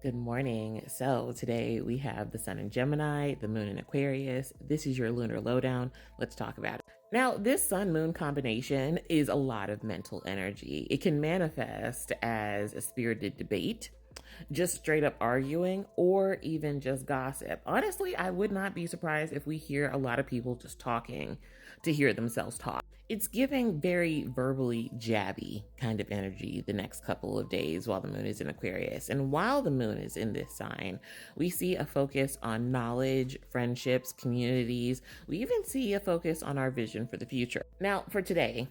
Good morning. So today we have the sun in Gemini, the moon in Aquarius. This is your lunar lowdown. Let's talk about it. Now, this sun moon combination is a lot of mental energy. It can manifest as a spirited debate, just straight up arguing, or even just gossip. Honestly, I would not be surprised if we hear a lot of people just talking to hear themselves talk. It's giving very verbally jabby kind of energy the next couple of days while the moon is in Aquarius. And while the moon is in this sign, we see a focus on knowledge, friendships, communities. We even see a focus on our vision for the future. Now, for today,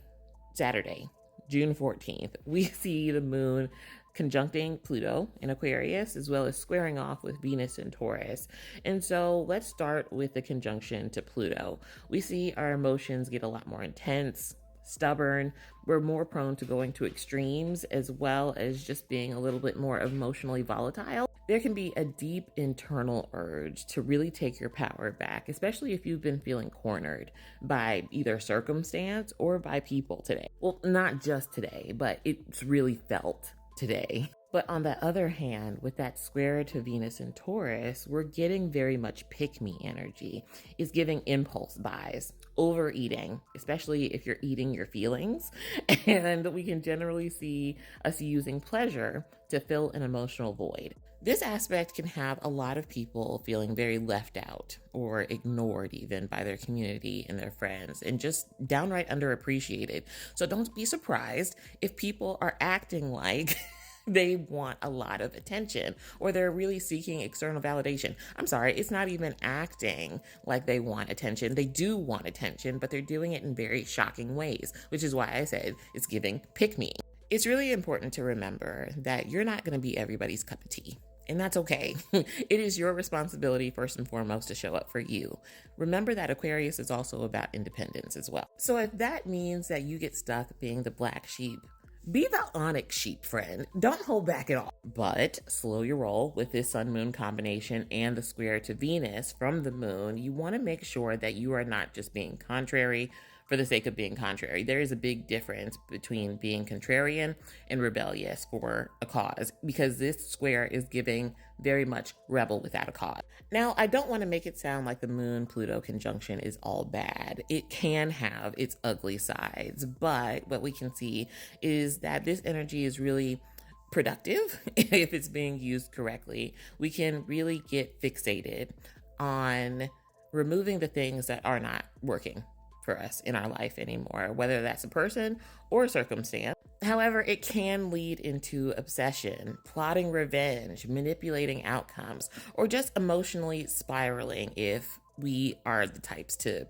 Saturday, June 14th, we see the moon conjuncting Pluto in Aquarius, as well as squaring off with Venus in Taurus. And so let's start with the conjunction to Pluto. We see our emotions get a lot more intense, stubborn. We're more prone to going to extremes, as well as just being a little bit more emotionally volatile. There can be a deep internal urge to really take your power back, especially if you've been feeling cornered by either circumstance or by people today. Well, not just today, but it's really felt today. But on the other hand, with that square to Venus and Taurus, we're getting very much pick-me energy. It's giving impulse buys, overeating, especially if you're eating your feelings. And we can generally see us using pleasure to fill an emotional void. This aspect can have a lot of people feeling very left out or ignored even by their community and their friends, and just downright underappreciated. So don't be surprised if people are acting like they want a lot of attention, or they're really seeking external validation. I'm sorry, it's not even acting like they want attention. They do want attention, but they're doing it in very shocking ways, which is why I said it's giving pick me. It's really important to remember that you're not going to be everybody's cup of tea. And that's okay. It is your responsibility, first and foremost, to show up for you. Remember that Aquarius is also about independence as well. So if that means that you get stuck being the black sheep, be the onyx sheep, friend. Don't hold back at all. But slow your roll with this sun-moon combination and the square to Venus from the moon. You want to make sure that you are not just being contrary for the sake of being contrary. There is a big difference between being contrarian and rebellious for a cause, because this square is giving very much rebel without a cause. Now, I don't want to make it sound like the moon-Pluto conjunction is all bad. It can have its ugly sides, but what we can see is that this energy is really productive if it's being used correctly. We can really get fixated on removing the things that are not working for us in our life anymore, whether that's a person or a circumstance. However, it can lead into obsession, plotting revenge, manipulating outcomes, or just emotionally spiraling if we are the types to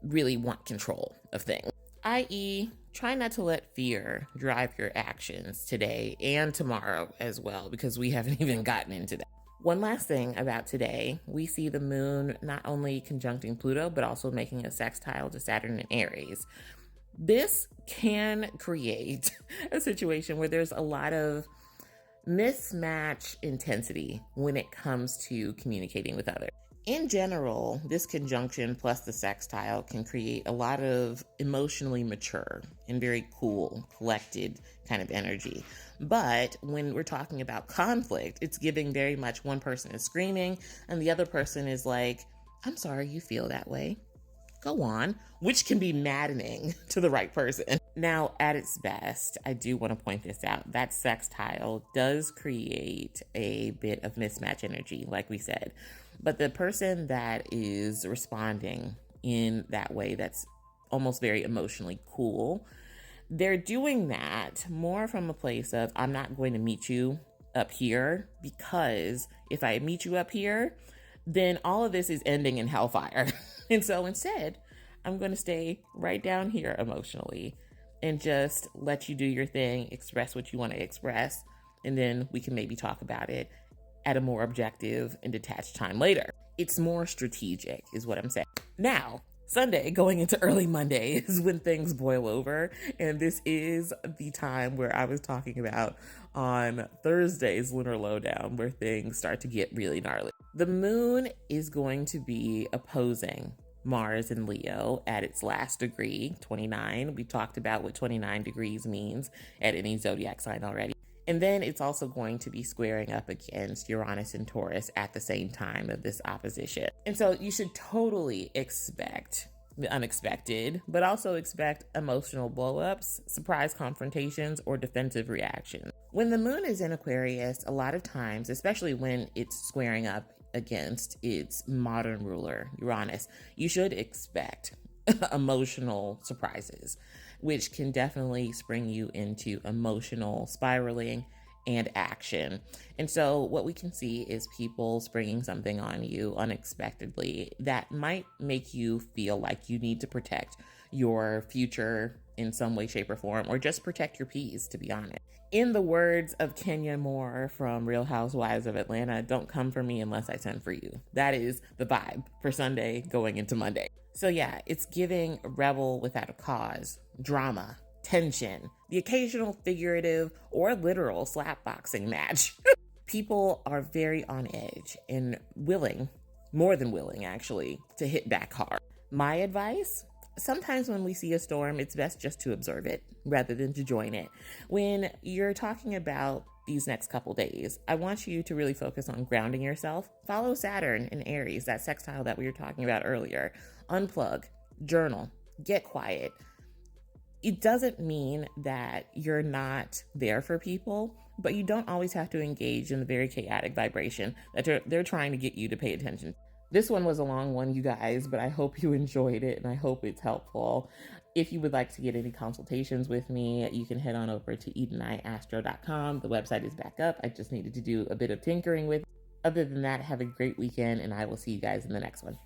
really want control of things. I.e., try not to let fear drive your actions today and tomorrow as well, because we haven't even gotten into that. One last thing about today, we see the moon not only conjuncting Pluto, but also making a sextile to Saturn and Aries. This can create a situation where there's a lot of mismatch intensity when it comes to communicating with others. In general, this conjunction plus the sextile can create a lot of emotionally mature and very cool, collected kind of energy. But when we're talking about conflict, it's giving very much one person is screaming and the other person is like, I'm sorry you feel that way. Go on, which can be maddening to the right person. Now, at its best, I do want to point this out. That sextile does create a bit of mismatch energy, like we said. But the person that is responding in that way, that's almost very emotionally cool, they're doing that more from a place of, I'm not going to meet you up here, because if I meet you up here, then all of this is ending in hellfire. And so instead, I'm going to stay right down here emotionally and just let you do your thing, express what you want to express, and then we can maybe talk about it at a more objective and detached time later. It's more strategic, is what I'm saying. Now, Sunday going into early Monday is when things boil over, and this is the time where I was talking about on Thursday's Lunar Lowdown, where things start to get really gnarly. The moon is going to be opposing Mars in Leo at its last degree, 29. We talked about what 29 degrees means at any zodiac sign already. And then it's also going to be squaring up against Uranus and Taurus at the same time of this opposition. And so you should totally expect the unexpected, but also expect emotional blowups, surprise confrontations, or defensive reactions. When the moon is in Aquarius, a lot of times, especially when it's squaring up against its modern ruler, Uranus, you should expect emotional surprises, which can definitely spring you into emotional spiraling and action. And so what we can see is people springing something on you unexpectedly that might make you feel like you need to protect your future in some way, shape, or form, or just protect your peace, to be honest. In the words of Kenya Moore from Real Housewives of Atlanta, don't come for me unless I send for you. That is the vibe for Sunday going into Monday. So yeah, it's giving rebel without a cause, drama, tension, the occasional figurative or literal slapboxing match. People are very on edge and willing, more than willing actually, to hit back hard. My advice? Sometimes when we see a storm, it's best just to observe it rather than to join it. When you're talking about these next couple days, I want you to really focus on grounding yourself. Follow Saturn in Aries, that sextile that we were talking about earlier. Unplug, journal, get quiet. It doesn't mean that you're not there for people, but you don't always have to engage in the very chaotic vibration that they're trying to get you to pay attention. This one was a long one, you guys, but I hope you enjoyed it and I hope it's helpful. If you would like to get any consultations with me, you can head on over to EdenIAstro.com. The website is back up. I just needed to do a bit of tinkering with it. Other than that, have a great weekend and I will see you guys in the next one.